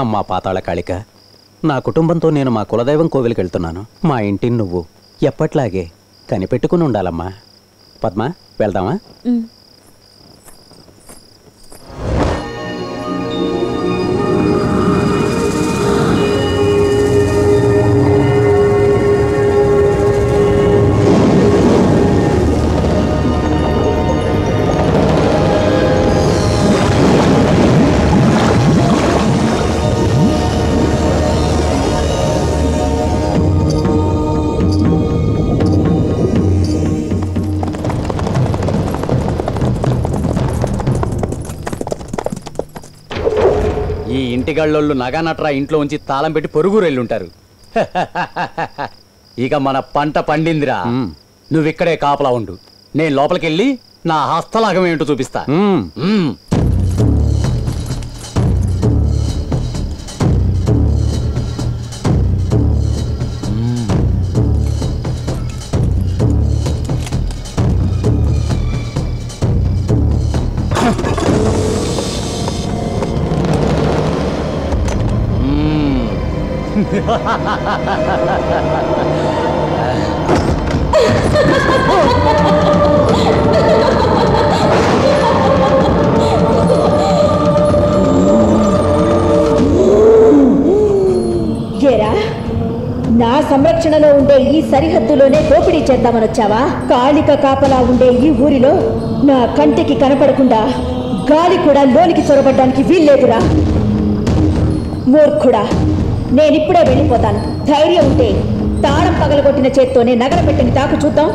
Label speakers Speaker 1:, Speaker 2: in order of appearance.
Speaker 1: అమ్మా పాతాళ కాళిక, నా కుటుంబంతో నేను మా కులదైవం కోవిలికి వెళ్తున్నాను. మా ఇంటిని నువ్వు ఎప్పట్లాగే కనిపెట్టుకుని ఉండాలమ్మా. పద్మ, వెళ్దామా? ఇంటిగాళ్ళోళ్ళు నగానట్రా ఇంట్లో ఉంచి తాళం పెట్టి పొరుగురు వెళ్ళుంటారు. ఇక మన పంట పండిందిరా. నువ్విక్కడే కాపలా ఉండు. నేను లోపలికెళ్ళి నా హస్తలాగం ఏంటో చూపిస్తా.
Speaker 2: నా సంరక్షణలో ఉండే ఈ సరిహద్దులోనే దోపిడీ చేద్దామనొచ్చావా? కాళిక కాపలా ఉండే ఈ ఊరిలో నా కంటికి కనపడకుండా గాలి కూడా లోనికి చొరబడ్డానికి వీల్లేదురా. మూర్ఖుడా, నేనిప్పుడే వెళ్ళిపోతాను. ధైర్యం ఉంటే తాళం పగలగొట్టిన చేత్తోనే నగర పెట్టని తాకు చూద్దాం.